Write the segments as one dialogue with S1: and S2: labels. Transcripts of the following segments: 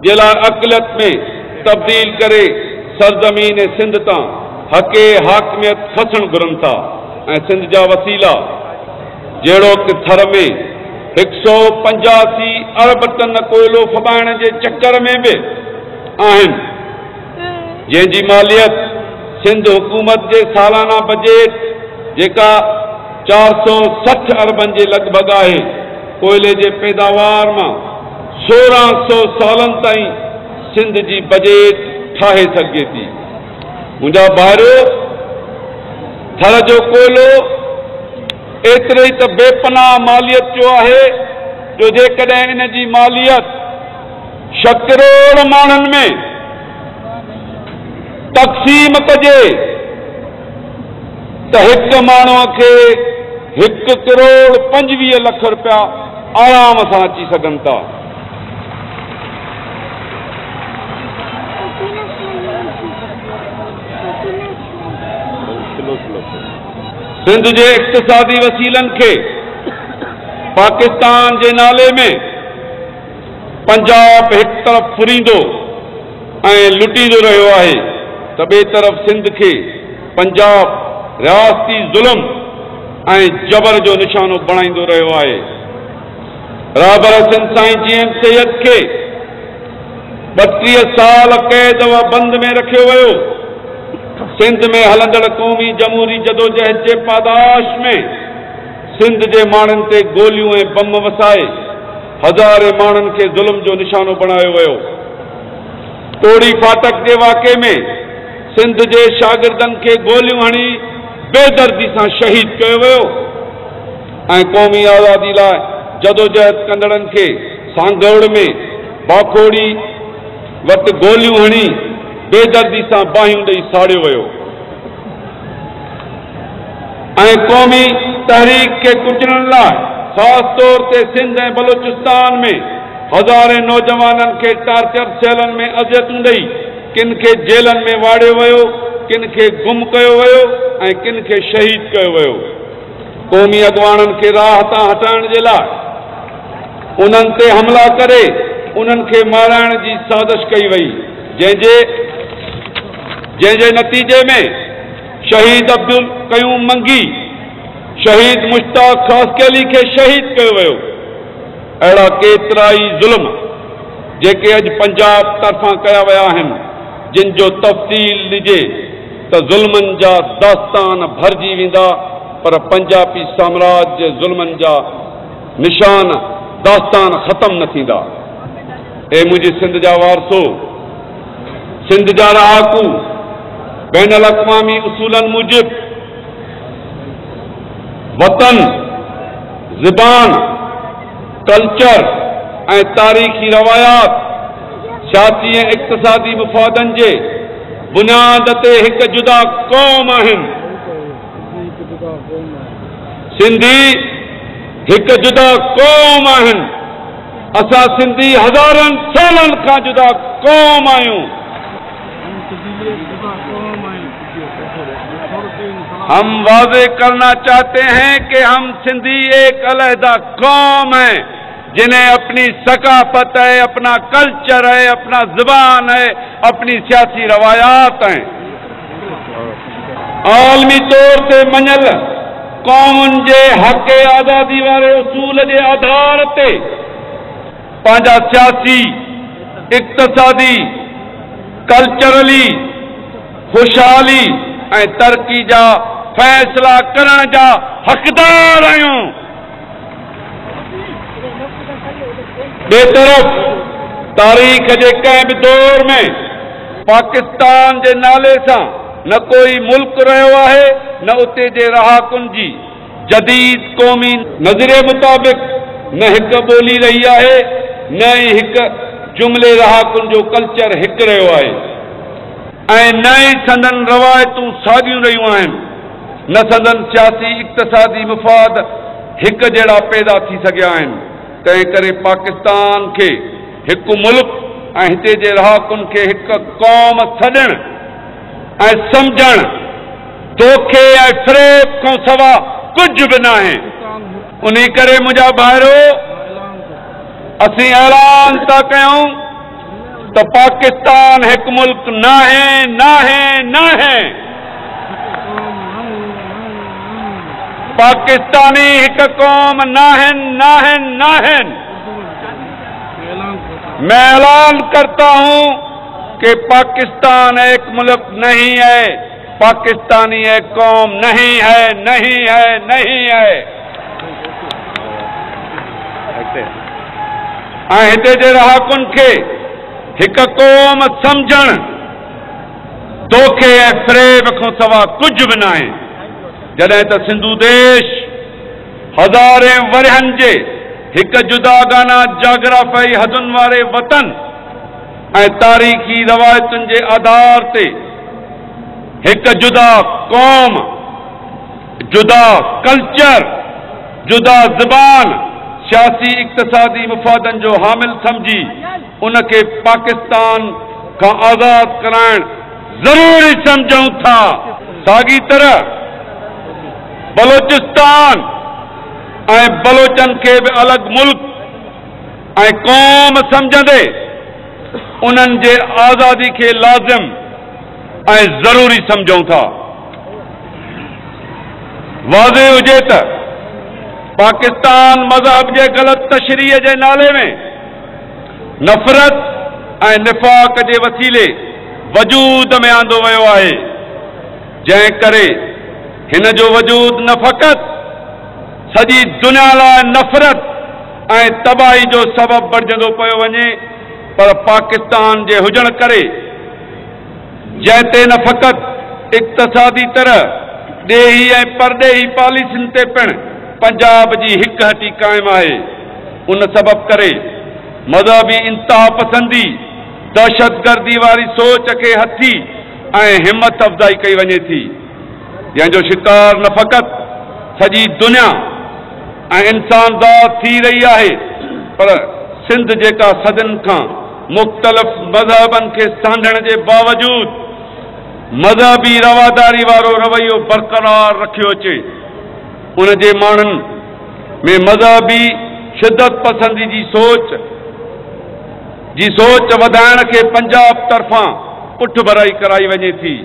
S1: जे लाइ अक़लियत में तब्दील करे सरज़मीन सिंध तां हक़े हाकमियत खसण घुरनि था ऐं सिंध जा वसीला जहिड़ो कि थर में 185 अरब टन कोयलो फॿाइण जे चक्कर में बि आहिनि, जंहिंजी मालियत सिंध हुकूमत जे सालाना बजेट जेका 460 अरबनि जे लॻभॻि आहे, कोयले जे पैदावार मां 1600 सालनि ताईं सिंध जी बजेट ठाहे सघे थी। मुंहिंजा भाइरो, थर जो कोयलो एतिरे ई त बेपनाह मालियत जो आहे जो जेकॾहिं इन जी मालियत 6 करोड़ माण्हुनि में तक़सीम कजे त हिक माण्हूअ खे 1 करोड़ 25 लख रुपया आराम सां अची सघनि था। सिंध जे इक़्तिसादी वसीलनि खे पाकिस्तान जे नाले में पंजाब हिक तरफ़ फुरींदो ऐं लुटींदो रहियो आहे त ॿिए तरफ़ सिंध खे पंजाब रियासती ज़ुल्म ऐं जबर जो निशानो बणाईंदो रहियो आहे। रहबर सिंध साईं GM सैयद खे 32 साल क़ैद व बंद में रखियो वियो। सिंध में हलंदड़ क़ौमी जमहूरी जदोजहद जे पादाश में सिंध जे माण्हुनि ते गोलियूं ऐं बम वसाए हज़ारे माण्हुनि खे ज़ुल्म जो निशानो बणायो वियो। तोड़ी फाटक जे वाक़े में सिंध जे शागिर्दनि खे गोलियूं हणी बेदर्दी सां शहीद कयो वियो ऐं क़ौमी आज़ादी लाइ जदोजहद कंदड़नि खे सांगौड़ में बाखोड़ी वटि गोलियूं हणी बेदर्दी सां बाहियूं ॾेई साड़ियो वियो ऐं क़ौमी तहरीक खे कुचलण लाइ ख़ासि तौर ते सिंध ऐं बलोचिस्तान में हज़ारे नौजवाननि खे टार्चर सेलनि में अज़ियतूं ॾेई किन खे जेलनि में वाड़ियो वियो, किन खे गुम कयो वियो ऐं किन खे शहीद कयो वियो। क़ौमी अॻुवाणनि खे राह तां हटाइण जे लाइ उन्हनि ते हमला करे उन्हनि खे माराइण जी साज़िश कई वई, जंहिंजे नतीजे में शहीद अब्दुल क़यूम मंगी, शहीद मुश्ताक खासकेली खे शहीद कयो वियो। अहिड़ा केतिरा ई ज़ुल्म जेके अॼु पंजाब तरफ़ां कया विया आहिनि, जिन जो तफ़सील ॾिजे त ज़ुल्मनि जा दास्तान भरिजी वेंदा, पर पंजाबी साम्राज्य जे ज़ुल्मनि जा निशान दास्तान ख़तम न थींदा। ए मुंहिंजी सिंध जा वारसो, सिंध जा रहाकू बैनुल अक़वामी उसूलनि मूजिब वतन, ज़बान, कल्चर ऐं तारीख़ी रवायात सियासी ऐं इक़्तिसादी मुफ़ादनि जे बुनियाद ते हिक जुदा क़ौम आहिनि। सिंधी हिक जुदा क़ौम आहिनि। असां सिंधी हज़ारनि सालनि खां जुदा क़ौम आहियूं। हम वाज़े करना चाहते हैं कि हम सिंधी एक अलहदा कौम है जिन्हें अपनी सकाफत है, अपना कल्चर है, अपना ज़बान है, अपनी सियासी रवायात हैं। आलमी तौर ते मञल क़ौमुनि जे हक़ आज़ादी वारे उसूल जे आधार ते पंहिंजा सियासी, इक़्तिसादी, कल्चरली खुशहाली ऐं तरक़ी जा फ़ैसिला करण जा हक़दार आहियूं। ॿिए तरफ़ तारीख़ जे कंहिं बि दौर में पाकिस्तान जे नाले सां न कोई मुल्क रहियो आहे, न उते जे रहाकुनि जी जदीद क़ौमी नज़रिये मुताबिक़ न हिक ॿोली रही आहे, न ई हिक जुमिले रहाकुनि जो कल्चर हिकु रहियो आहे ऐं न ई संदन रवायतूं साॻियूं रहियूं आहिनि, न संदन सियासी इक़्तिसादी मुफ़ाद हिक जहिड़ा पैदा थी सघिया आहिनि। तंहिं करे पाकिस्तान खे हिकु मुल्क ऐं हिते जे रहाकुनि खे हिक क़ौम सॾण ऐं सम्झण धोखे ऐं फ़रेब खां सवा कुझु बि न आहे। उन्ही करे मुंहिंजा भाइरो, असीं ऐलान था कयूं तो पाकिस्तान एक मुल्क ना है, ना है, ना है। पाकिस्तानी एक कौम ना है, ना है, ना है। मैं ऐलान करता हूं कि पाकिस्तान एक मुल्क नहीं है, पाकिस्तानी एक कौम नहीं है, नहीं है, नहीं है। हिते जे रहाकुन खे हिक कौम समझण धोखे ऐं फ़रेब खां सवा कुझु बि न आहे। जॾहिं त सिंधु देश हज़ारे वरियनि जे हिक जुदागाना जाग्राफ़ाई हदुनि वारे वतन ऐं तारीख़ी रवायतुनि जे आधार ते हिक जुदा कौम, जुदा कल्चर, जुदा ज़बान, सियासी इक़्तिसादी मुफ़ादनि जो हामिल समझी उनखे पाकिस्तान खां आज़ाद कराइण ज़रूरी समझूं था। साॻी तरह बलोचिस्तान ऐं बलोचन खे बि अलॻि मुल्क ऐं क़ौम समझंदे उन्हनि जे आज़ादी खे लाज़िम ऐं ज़रूरी समझूं था। वाज़ेह हुजे त पाकिस्तान मज़हब जे ग़लति तशरीह जे नाले में नफ़रत ऐं निफ़ाक़ जे वसीले वजूद में आंदो वियो आहे, जंहिं करे हिन जो वजूद न फ़क़त सॼी दुनिया लाइ नफ़रत ऐं तबाही जो सबबु बणिजंदो पियो वञे, पर पाकिस्तान जे हुजण करे जंहिं ते न फ़क़त इक़्तिसादी तरह ॾेही ऐं परॾेही पॉलिसियुनि ते पिणु पंजाब जी हिक हटी क़ाइमु आहे, उन सबबु करे मज़हबी इंतहा पसंदी, दहशतगर्दी वारी सोच खे हथी ऐं हिम्मत अफ़ज़ाई कई वञे थी, जंहिंजो शिकार न फ़क़त सॼी दुनिया ऐं इंसान ज़ात थी रही आहे, पर सिंध जेका सदियुनि खां मुख़्तलिफ़ मज़हबनि खे सांढण जे बावजूद मज़हबी रवादारी वारो रवैयो बरक़रार रखियो अचे, उन जे माण्हुनि में मज़हबी शिदत पसंदी जी सोच वधाइण खे पंजाब तरफ़ां पुठ भराई कराई वञे थी।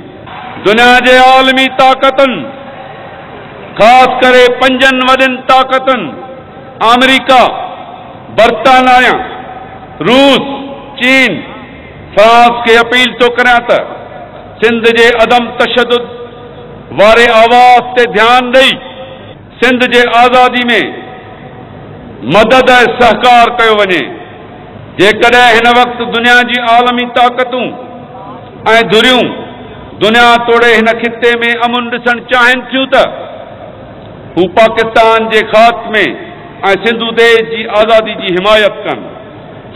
S1: दुनिया जे आलमी ताक़तुनि, ख़ासि करे 5 वॾियुनि ताक़तुनि अमेरिका, बरतानिया, रूस, चीन, फ्रांस खे अपील थो करियां त सिंध जे अदम तशद्दुद वारे आवाज़ ते ध्यानु ॾेई सिंध जे आज़ादी में मदद ऐं सहकार कयो वञे। जेकॾहिं हिन वक़्तु दुनिया जी आलमी ताक़तूं ऐं धुरियूं दुनिया तोड़े हिन खिते में अमुन ॾिसणु चाहिनि थियूं त हू पाकिस्तान जे ख़ात्मे ऐं सिंधु देश जी आज़ादी जी हिमायत कनि,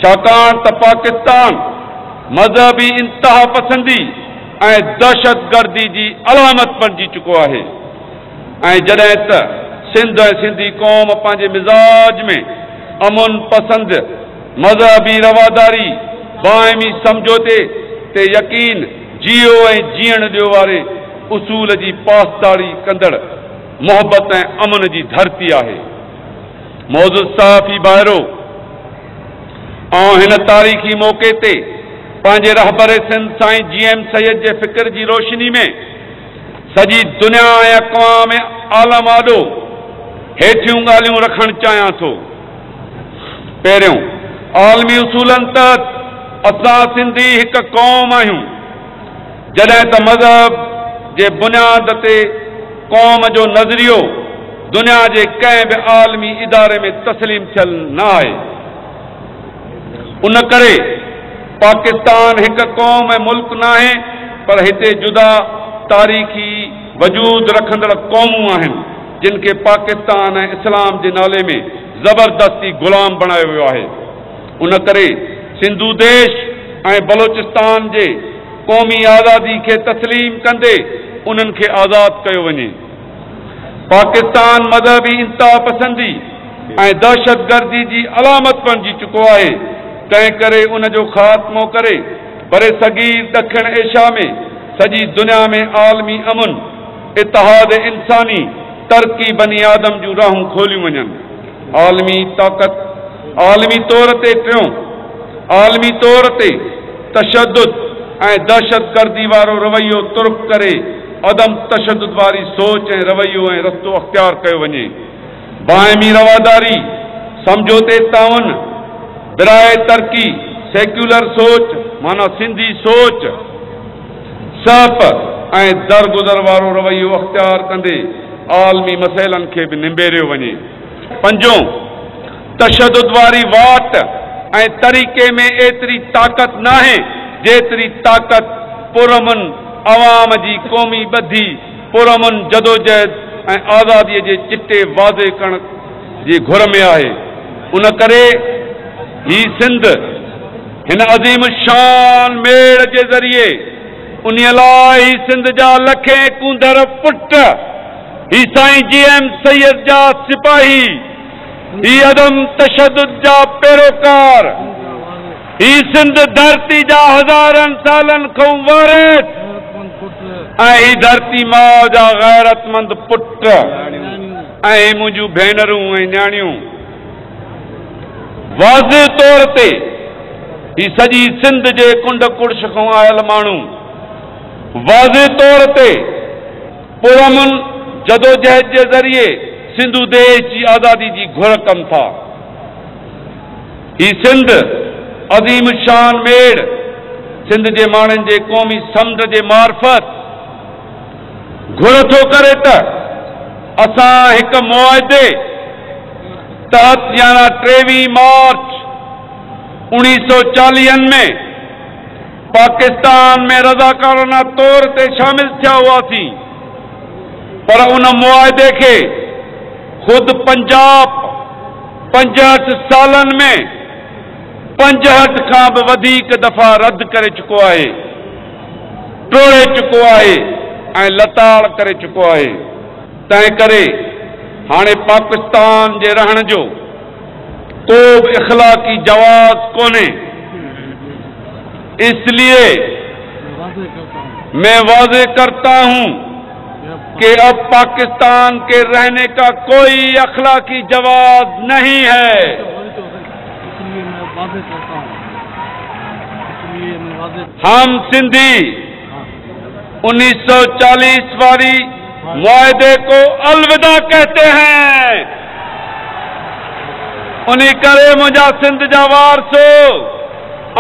S1: छाकाणि त पाकिस्तान मज़हबी इंतहा पसंदी ऐं दहशतगर्दी जी अलामत बणिजी चुको आहे। ऐं जॾहिं त सिंध ऐं सिंधी क़ौम पंहिंजे मिज़ाज में अमुन पसंद, मज़हबी रवादारी, बाहिमी समझोते ते यकीन, जियो ऐं जीअण ॾियो वारे उसूल जी पासदारी कंदड़ मोहबत ऐं अमन जी धरती आहे। मौजूद साफ़ी बाहिरो हिन तारीख़ी मौक़े ते पंहिंजे रहबर सिंध साईं GM सैयद जे फ़िक्र जी रोशनी में सॼी दुनिया ऐं अक़वाम आलम आॾो हेठियूं ॻाल्हियूं रखणु चाहियां थो। पहिरियों, आलमी उसूलनि तहत असां सिंधी हिकु क़ौम आहियूं, जॾहिं त मज़हब जे बुनियाद ते क़ौम जो नज़रियो दुनिया जे कंहिं बि आलमी इदारे में तस्लीम थियल न आहे। उन करे पाकिस्तान हिकु क़ौम ऐं मुल्क न आहे, पर हिते जुदा तारीख़ी वजूद रखंदड़ क़ौमूं आहिनि जिन खे पाकिस्तान ऐं इस्लाम जे नाले में ज़बरदस्ती ग़ुलाम बणायो वियो आहे। उन करे सिंधु देश ऐं बलोचिस्तान जे क़ौमी आज़ादी खे तस्लीम कंदे उन्हनि खे आज़ाद कयो वञे। पाकिस्तान मज़हबी इंतहा पसंदी ऐं दहशतगर्दी जी अलामत बणिजी चुको आहे, तंहिं करे उन जो ख़ात्मो करे बरे सगीर ॾखिण एशिया में सॼी दुनिया में आलमी अमुन, इतिहाद इंसानी, तरक़ी बनी आदम जूं राहूं खोलियूं वञनि। आलमी ताक़त, आलमी तौर ते तशद्दुद ऐं दहशतगर्दी वारो रवैयो तुर्क करे अदम तशद्दुद वारी सोच ऐं रवैयो ऐं रस्तो अख्तियार कयो वञे। बाहिमी रवादारी, समझौते ताउन, बिराए तरक़ी, सेक्युलर सोच माना सिंधी सोच, सप ऐं दरगुज़र वारो रवैयो अख्तियार कंदे आलमी मसइलनि खे बि निबेरियो वञे। पंजों, तशद्दुद वारी वाट ऐं तरीक़े में एतिरी ताक़त नाहे जेतिरी ताक़त पुरअमन अवाम जी क़ौमी ॿधी पुरअमन जदोजहद ऐं आज़ादीअ जे चिटे वाज़े करण जी घुर में आहे। उन करे ही सिंध हिन अज़ीम शान मेड़ जे ज़रिए उन लाइ ही सिंध जा लखे कूंदड़ पुट, ही साईं GM सैयद जा सिपाही, ही अदम तशद्दुद जा पैरोकार, ही सिंध धरती जा हज़ारनि सालनि खां वारिस ऐं ही धरती माउ जा गैरतमंद पुट ऐं मुंहिंजूं भेनरूं ऐं न्याणियूं। वाज़े तौर ते ही सॼी सिंध जे कुंड कुड़श खां आयल माण्हू वाज़े तौर ते पुरअमन जदोजहद जे ज़रिए सिंधु देश जी आज़ादी जी घुर कनि था। ही सिंध अज़ीम शान मेड़ सिंध जे माण्हुनि जे क़ौमी समुंड जे मार्फत घुर थो करे त असां हिकु मुआहिदे तहत यानी 23 मार्च 1940 में पाकिस्तान में रज़ाकाराना तौर ते शामिल थिया हुआसीं, पर उन मुआहिदे खे खुद पंजाब 65 सालनि में 65 खां बि वधीक दफ़ा रद्द करे चुको आहे, टोड़े चुको आहे ऐं लताड़ करे चुको आहे। तंहिं करे हाणे पाकिस्तान जे रहण जो को बि इख़लाक़ी जवाज़ कोन्हे। इसलिए मैं वाज़े करता हूं कि अब पाकिस्तान के रहने का कोई अखलाकी जवाब नहीं है। हम सिंधी 1940 वाली मुआहदे को अलविदा कहते हैं। उन्हीं करे मुझा सिंध जा वारसो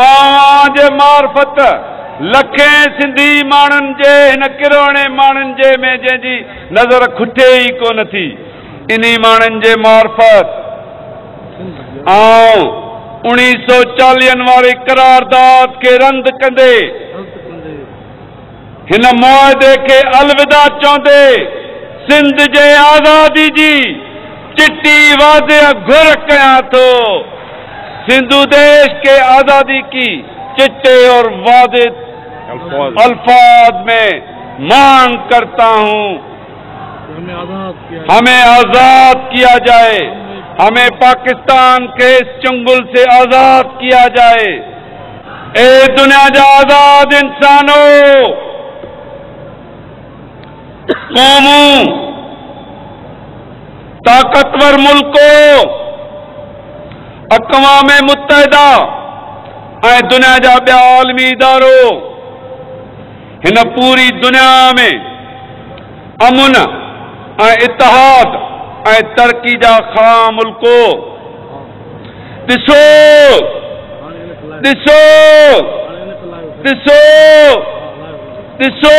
S1: आज मार्फत लखे सिंधी मानन जे हिन किरोणे मानन जे में जंहिंजी नज़र खुटे ही कोन थी, इन्हीं मानन जे मार्फत 1940 वारी करारदाद के रद्द कंदे हिन मुआहदे के अलविदा चौंदे सिंध जे आज़ादी जी चिट्टी वाज़े घुर कयां तो। सिंधु देश के आज़ादी की चिट्टे और वाज़े अल्फाज में मांग करता हूं, हमें आजाद किया जाए, हमें पाकिस्तान के इस चंगुल से आजाद किया जाए। ए दुनिया जा आजाद इंसानों, कौमों, ताकतवर मुल्कों, अक़वाम मुत्तहिदा ऐं दुनिया जा ॿिया आलमी इदारो हिन पूरी दुनिया में अमुन ऐं इतिहाद ऐं तरक़ी जा ख़ां मुल्को ॾिसो ॾिसो ॾिसो ॾिसो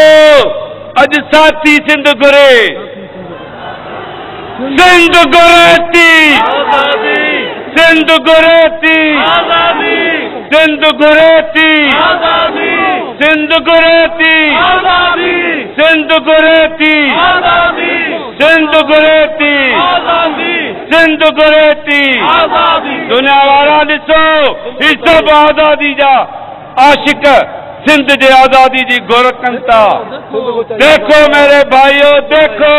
S1: अॼु साथी सिंध घुरे, सिंध घुरे थी, सिंध घुरे थी, सिंध घुरे थी, सिंध घुरे थी, सिंध घुरे थी, सिंध घुरे थी, सिंध घुरे थी। दुनिया वारा ॾिसो, ही सभु आज़ादी जा आशिक सिंध जे आज़ादी जी घुर कनि था। देखो मेरे भाइयों, देखो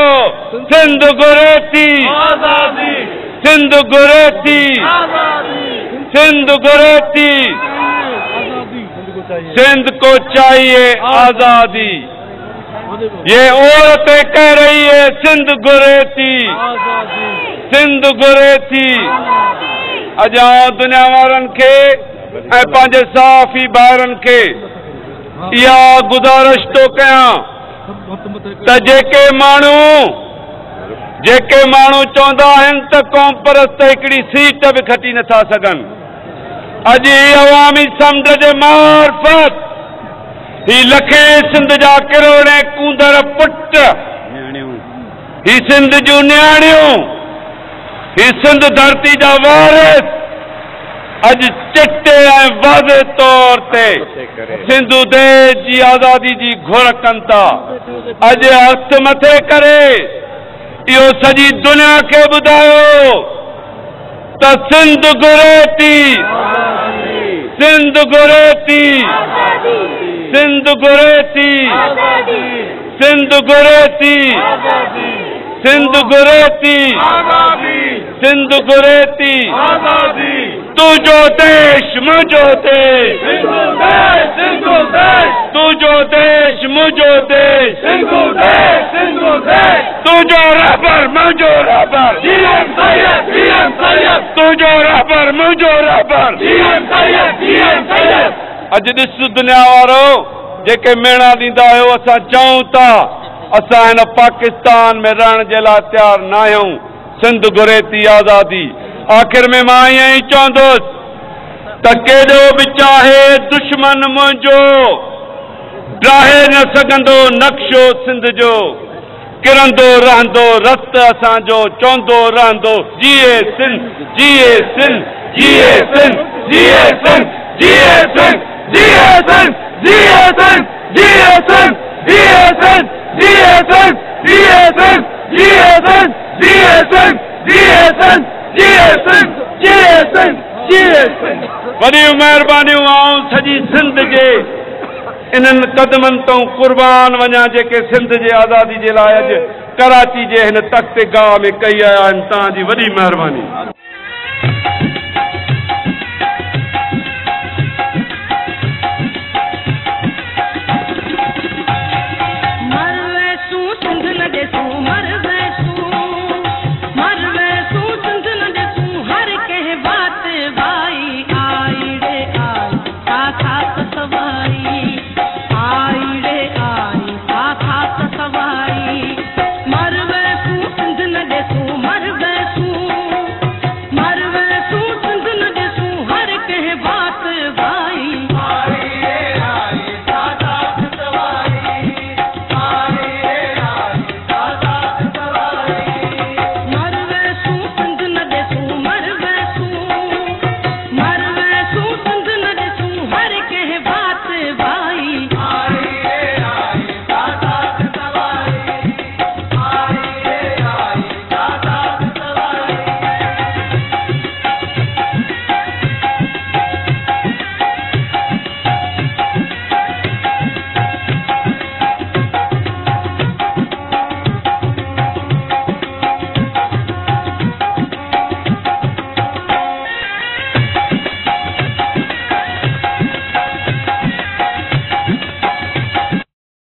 S1: सिंध घुरे थी, सिंध घुरे थी, सिंध घुरे थी। सिंध को चाहिए आजादी, ये औरतें कह रही है सिंध घुरे थी, सिंध घुरे थी। अॼु दुनिया वारनि खे ऐं पंहिंजे साफ़ी ॿारनि खे इहा गुज़ारिश थो कयां त जेके माण्हू चवंदा आहिनि त क़ौम परस्त हिकिड़ी सीट बि खटी नथा सघनि, अॼु अवामी समुंड जे मार्फत ही लखे सिंध जा किरोड़े कूंदड़ पुट, ही सिंध जूं न्याणियूं, ही सिंध धरती जा वारिस अॼु चिटे ऐं वाज़े तौर ते सिंधु देश जी आज़ादी जी घुर कनि था। अॼु हथ मथे करे इहो सॼी दुनिया खे ॿुधायो त सिंध घुरे थी, सिंध घुरे थी, सिंध घुरे थी, सिंध घुरे थी, सिंध घुरे थी, सिंध घुरे थी। तुझो देश मुझो देश, तुझो देश मुझो देश, तुझो रबर मुझो रबर, तुझो रबर मुझो रबर। अॼु ॾिस दुनिया वारो जेके मेणा ॾींदा आहियो, असां चऊं था असां हिन पाकिस्तान में रहण जे लाइ तयारु न आहियूं, सिंध घुरे थी आज़ादी। आख़िर में मां ईअं ई चवंदुसि त केॾो बि चाहे दुश्मन मुंहिंजो ड्राहे न सघंदो नक्शो सिंध जो, किरंदो रहंदो रस्त असांजो, चवंदो रहंदो जिए सिंध, जिए सिंध, जिए सिंध, जिए सिंध, जिए सिंध, जिए सिंध, जिए सिंध, जिए सिंध, जिए सिंध, जिए सिंध, जिए सिंध, जिए सिंध, जिए सिंध, जिए सिंध, जिए सिंध, जिए सिंध, जिए सिंध। वॾियूं महिरबानियूं आऊं सॼी सिंध जे इन्हनि क़दमनि तां क़ुर्बान वञा जेके सिंध जे आज़ादी जे लाइ अॼु कराची जे हिन तख़्तगाह में कई आया आहिनि। तव्हांजी वॾी महिरबानी।